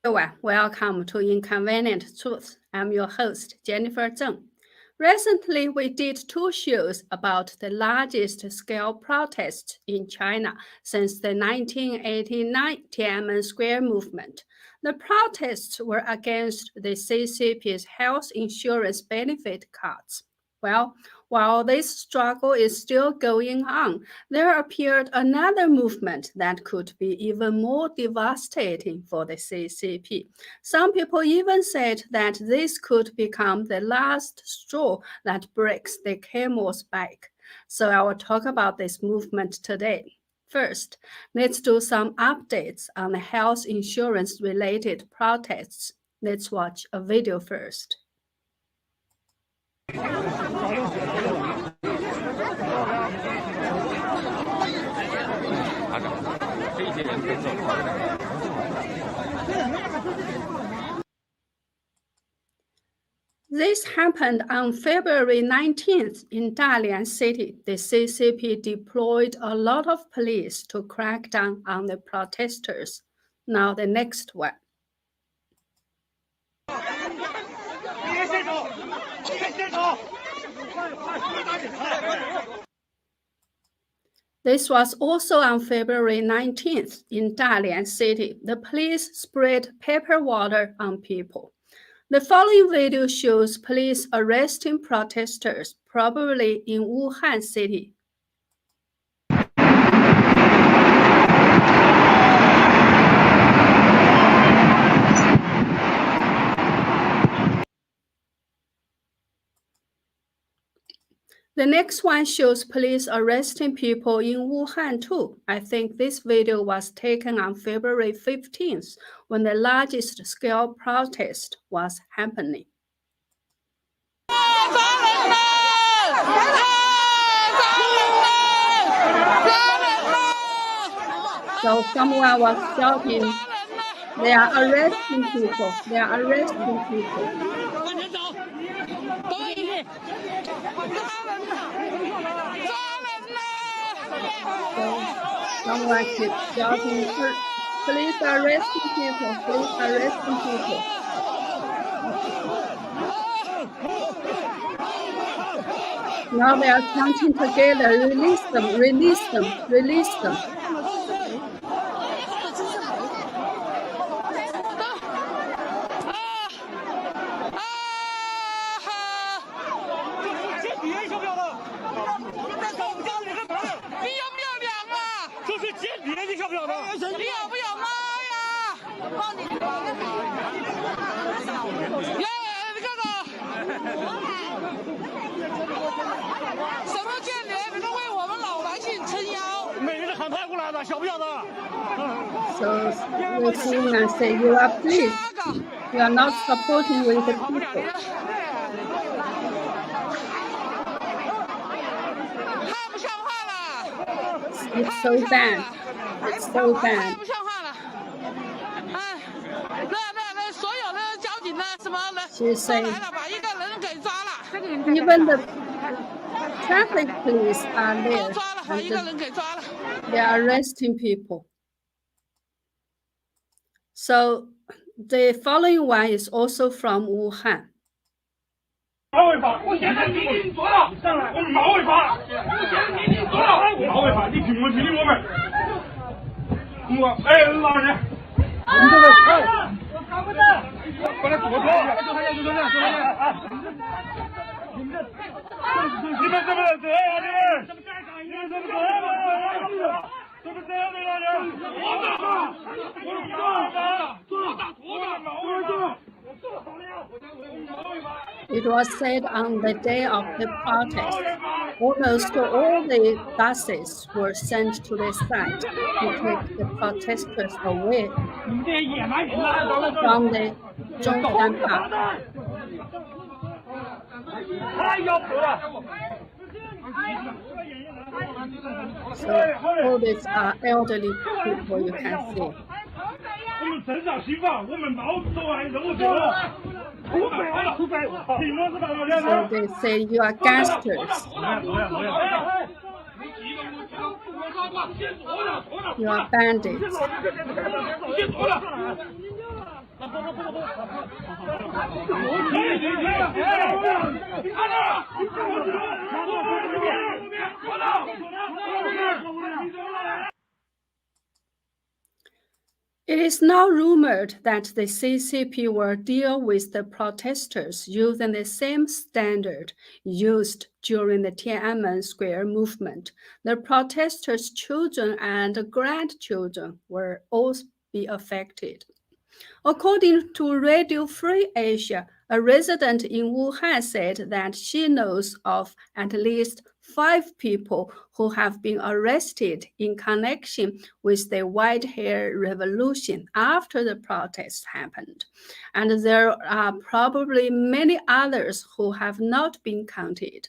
Everyone, welcome to Inconvenient Truth. I'm your host, Jennifer Zeng. Recently, we did 2 shows about the largest scale protests in China since the 1989 Tiananmen Square movement. The protests were against the CCP's health insurance benefit cuts. Well, while this struggle is still going on, there appeared another movement that could be even more devastating for the CCP. Some people even said that this could become the last straw that breaks the camel's back. So I will talk about this movement today. First, let's do some updates on the health insurance-related protests. Let's watch a video first. This happened on February 19th in Dalian City. The CCP deployed a lot of police to crack down on the protesters. Now the next one. This was also on February 19th in Dalian City. The police sprayed pepper water on people. The following video shows police arresting protesters, probably in Wuhan City. The next one shows police arresting people in Wuhan too. I think this video was taken on February 15th when the largest scale protest was happening. So someone was shouting, "They are arresting people, they are arresting people." So someone keeps shouting, "Police arresting people, police arresting people." Now they are chanting together, "Release them, release them, release them." So we sing and say, "You are pleased. You are not supporting with the people." It's so bad. It's so bad. She said, even the traffic police are there. They are arresting people. So the following one is also from Wuhan. It was said on the day of the protest, almost all the buses were sent to the site to take the protesters away from the Zhongshan Park. So all these are elderly people, you can see. So they say you are gangsters. You are bandits. It is now rumored that the CCP will deal with the protesters using the same standard used during the Tiananmen Square movement. The protesters' children and grandchildren will also be affected. According to Radio Free Asia, a resident in Wuhan said that she knows of at least 5 people who have been arrested in connection with the white hair revolution after the protests happened. And there are probably many others who have not been counted.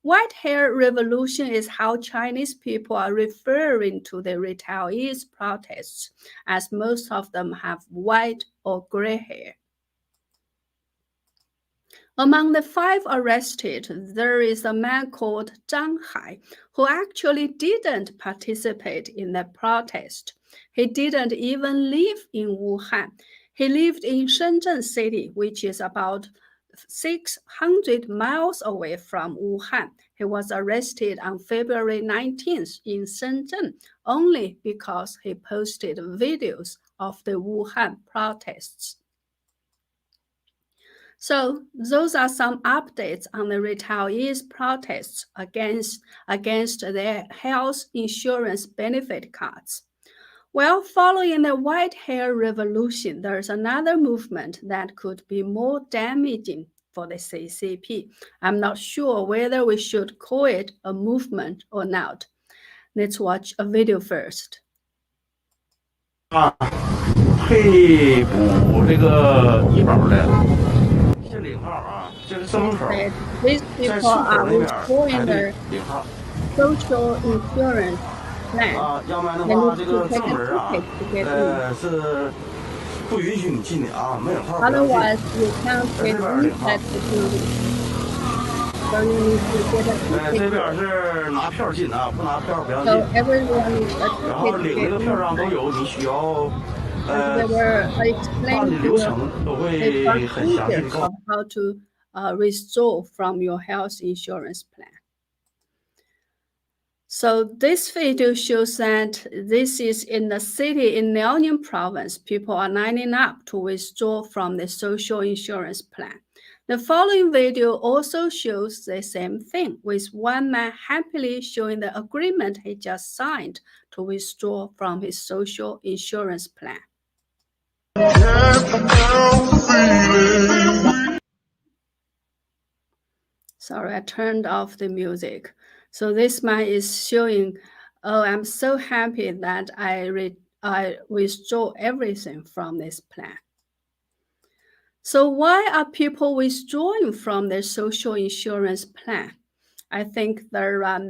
White hair revolution is how Chinese people are referring to the retaliates protests, as most of them have white or gray hair. Among the 5 arrested, there is a man called Zhang Hai, who actually didn't participate in the protest. He didn't even live in Wuhan. He lived in Shenzhen city, which is about 600 miles away from Wuhan. He was arrested on February 19th in Shenzhen only because he posted videos of the Wuhan protests. So those are some updates on the retaliates protests against their health insurance benefit cards. Well, following the white hair revolution, there's another movement that could be more damaging for the CCP. I'm not sure whether we should call it a movement or not. Let's watch a video first. 配补这个医保的，这领号啊，这是正门口， These 在 people 出口 are 那边 withdrawing 排队 their 领号。 social insurance plan. 啊，要不然的 They 话， need 这 to 个 take 正 a 门啊， ticket to get in. 是不允许你进的啊，没有号不让进。 Otherwise, you can't 在 get 这边领号。 inside the building. So you need to get a 这 ticket. 边是拿票进啊，不拿票不让 So 进。 everyone needs a 然后 ticket to 领 get 这个票上都 inside. 有你需要 As they were 办理 explaining 流 to 程都 the 会很详细的 procedure 告诉 of how to withdraw from your health insurance plan. So this video shows that this is in the city in Liaoning province. People are lining up to withdraw from the social insurance plan. The following video also shows the same thing, with one man happily showing the agreement he just signed to withdraw from his social insurance plan. Sorry, I turned off the music. So this man is showing, oh, I'm so happy that I withdraw everything from this plan. So why are people withdrawing from their social insurance plan? I think there are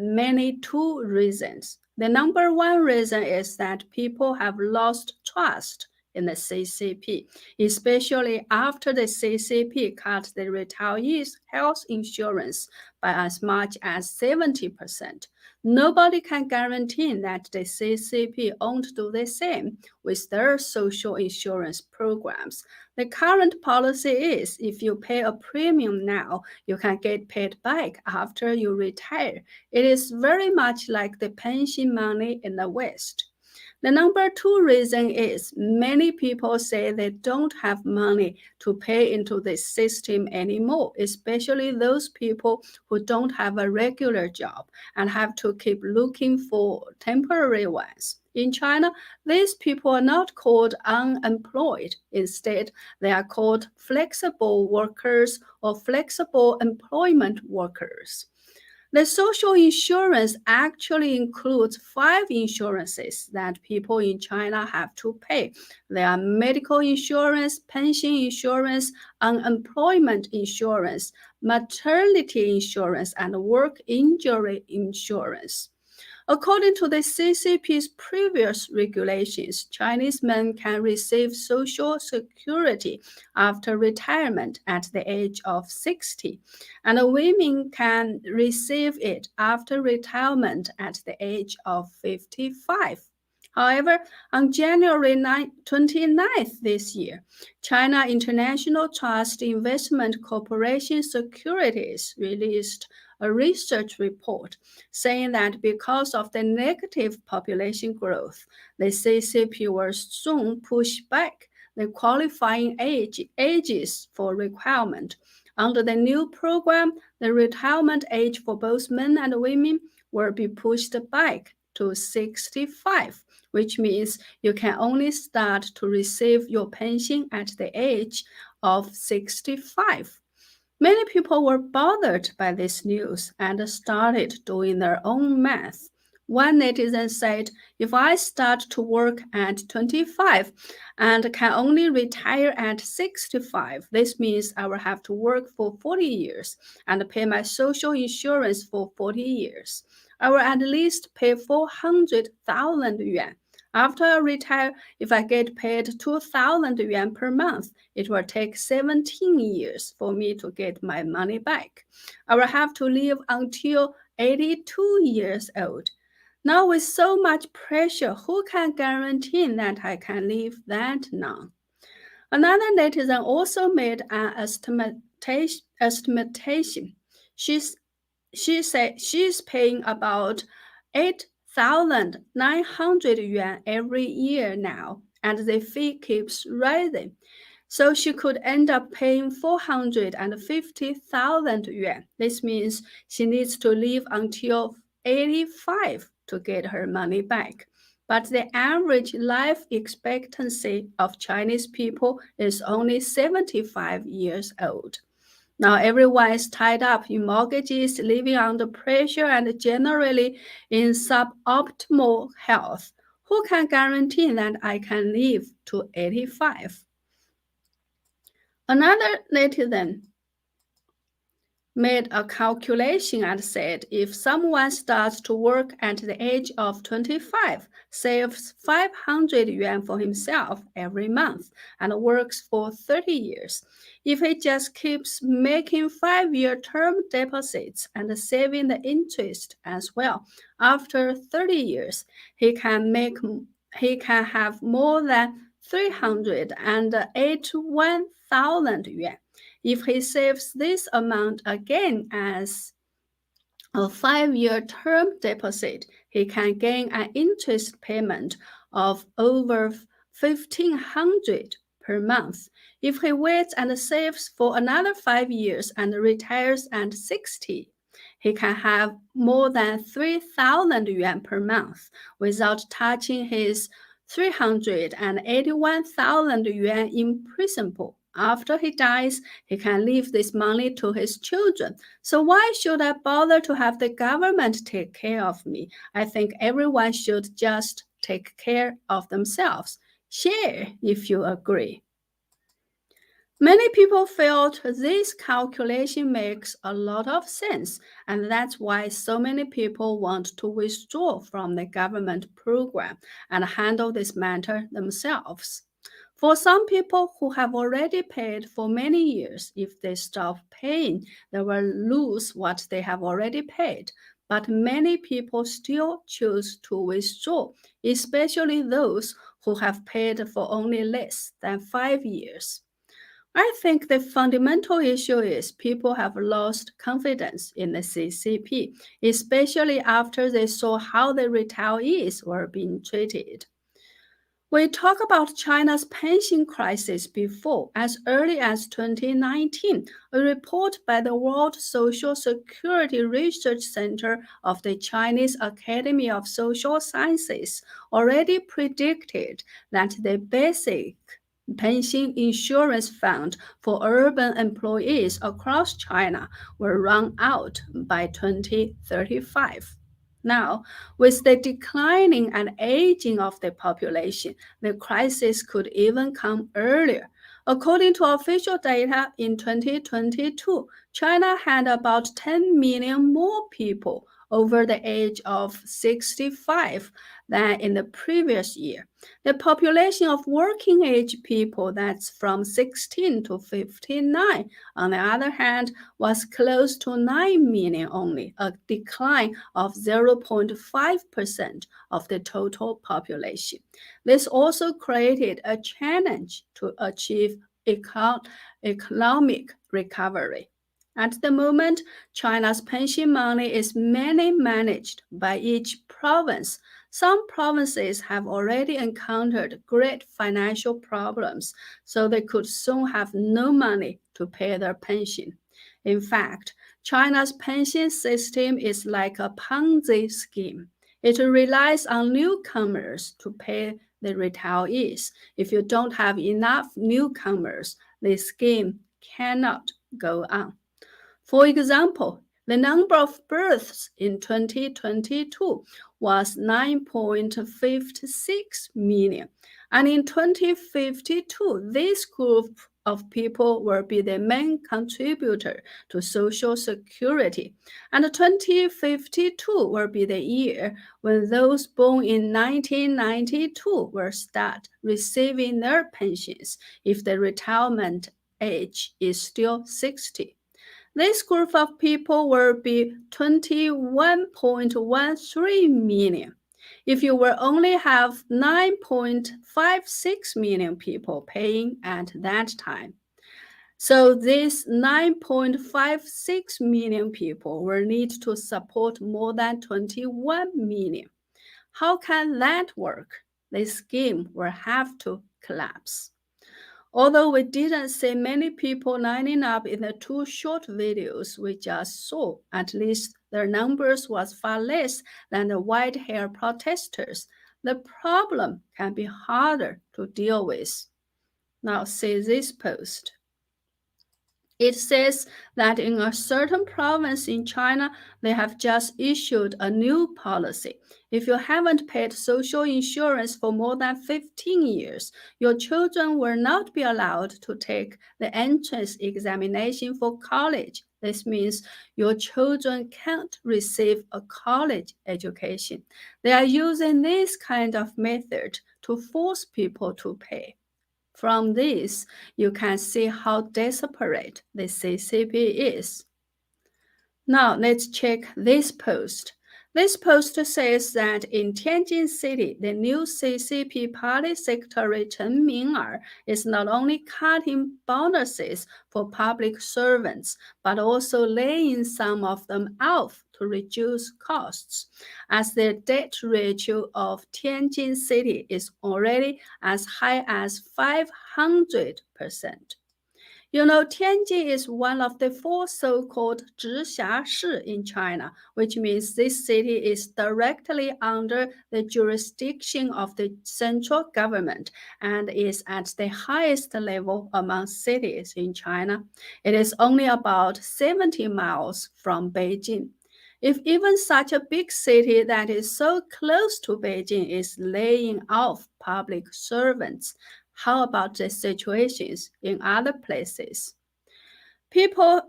two reasons. The number one reason is that people have lost trust in the CCP, especially after the CCP cut the retirees' health insurance by as much as 70%. Nobody can guarantee that the CCP won't do the same with their social insurance programs. The current policy is if you pay a premium now, you can get paid back after you retire. It is very much like the pension money in the West. The number two reason is many people say they don't have money to pay into this system anymore, especially those people who don't have a regular job and have to keep looking for temporary ones. In China, these people are not called unemployed. Instead, they are called flexible workers or flexible employment workers. The social insurance actually includes 5 insurances that people in China have to pay. They are medical insurance, pension insurance, unemployment insurance, maternity insurance, and work injury insurance. According to the CCP's previous regulations, Chinese men can receive Social Security after retirement at the age of 60, and women can receive it after retirement at the age of 55. However, on January 29th this year, China International Trust Investment Corporation Securities released a research report saying that because of the negative population growth, the CCP will soon push back the qualifying ages for requirement. Under the new program, the retirement age for both men and women will be pushed back to 65, which means you can only start to receive your pension at the age of 65. Many people were bothered by this news and started doing their own math. One netizen said, if I start to work at 25 and can only retire at 65, this means I will have to work for 40 years and pay my social insurance for 40 years. I will at least pay 400,000 yuan. After I retire, if I get paid 2,000 yuan per month, it will take 17 years for me to get my money back. I will have to live until 82 years old. Now, with so much pressure, who can guarantee that I can live that long? Another netizen also made an estimation. She said she's paying about 8,900 yuan every year now, and the fee keeps rising. So she could end up paying 450,000 yuan. This means she needs to live until 85 to get her money back. But the average life expectancy of Chinese people is only 75 years old. Now everyone is tied up in mortgages, living under pressure, and generally in suboptimal health. Who can guarantee that I can live to 85? Another netizen made a calculation and said if someone starts to work at the age of 25, saves 500 yuan for himself every month, and works for 30 years, if he just keeps making 5-year term deposits and saving the interest as well, after 30 years, he can have more than 381,000 yuan. If he saves this amount again as a 5-year term deposit, he can gain an interest payment of over 1,500 per month. If he waits and saves for another 5 years and retires at 60, he can have more than 3,000 yuan per month without touching his 381,000 yuan in principal. After he dies, he can leave this money to his children. So why should I bother to have the government take care of me? I think everyone should just take care of themselves. Share if you agree. Many people felt this calculation makes a lot of sense, and that's why so many people want to withdraw from the government program and handle this matter themselves. For some people who have already paid for many years, if they stop paying, they will lose what they have already paid. But many people still choose to withdraw, especially those who have paid for only less than 5 years. I think the fundamental issue is people have lost confidence in the CCP, especially after they saw how the retirees were being treated. We talked about China's pension crisis before. As early as 2019, a report by the World Social Security Research Center of the Chinese Academy of Social Sciences already predicted that the basic pension insurance fund for urban employees across China will run out by 2035. Now, with the declining and aging of the population, the crisis could even come earlier. According to official data in 2022, China had about 10 million more people over the age of 65 than in the previous year. The population of working age people that's from 16 to 59, on the other hand, was close to 9 million only, a decline of 0.5% of the total population. This also created a challenge to achieve economic recovery. At the moment, China's pension money is mainly managed by each province. Some provinces have already encountered great financial problems, so they could soon have no money to pay their pension. In fact, China's pension system is like a Ponzi scheme. It relies on newcomers to pay the retirees. If you don't have enough newcomers, the scheme cannot go on. For example, the number of births in 2022 was 9.56 million, and in 2052, this group of people will be the main contributor to Social Security, and 2052 will be the year when those born in 1992 will start receiving their pensions if the retirement age is still 60. This group of people will be 21.13 million. If you will only have 9.56 million people paying at that time. So these 9.56 million people will need to support more than 21 million. How can that work? The scheme will have to collapse. Although we didn't see many people lining up in the two short videos we just saw, at least their numbers was far less than the white-hair protesters. The problem can be harder to deal with. Now see this post. It says that in a certain province in China, they have just issued a new policy. If you haven't paid social insurance for more than 15 years, your children will not be allowed to take the entrance examination for college. This means your children can't receive a college education. They are using this kind of method to force people to pay. From this, you can see how desperate the CCP is. Now, let's check this post. This post says that in Tianjin City, the new CCP party secretary Chen Ming'er is not only cutting bonuses for public servants, but also laying some of them off to reduce costs, as the debt ratio of Tianjin City is already as high as 500%. You know, Tianjin is one of the 4 so-called 直辖市 in China, which means this city is directly under the jurisdiction of the central government and is at the highest level among cities in China. It is only about 70 miles from Beijing. If even such a big city that is so close to Beijing is laying off public servants, how about the situations in other places? People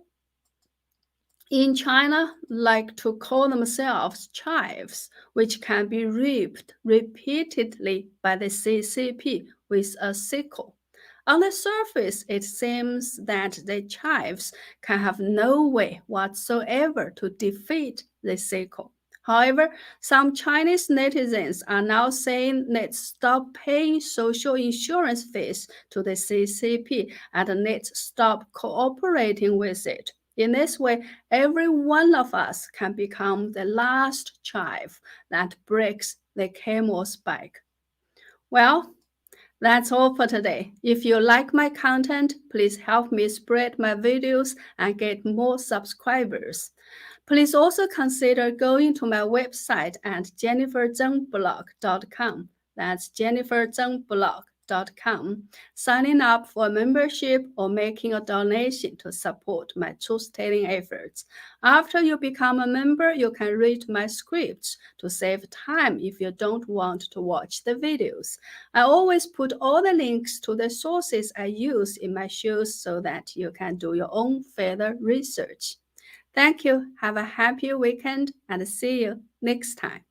in China like to call themselves chives, which can be reaped repeatedly by the CCP with a sickle. On the surface, it seems that the chives can have no way whatsoever to defeat the sickle. However, some Chinese netizens are now saying let's stop paying social insurance fees to the CCP and let's stop cooperating with it. In this way, every one of us can become the last chive that breaks the camel's back. Well, that's all for today. If you like my content, please help me spread my videos and get more subscribers. Please also consider going to my website at jenniferzengblog.com. That's jenniferzengblog.com. Signing up for a membership or making a donation to support my truth-telling efforts. After you become a member, you can read my scripts to save time if you don't want to watch the videos. I always put all the links to the sources I use in my shows so that you can do your own further research. Thank you. Have a happy weekend and see you next time.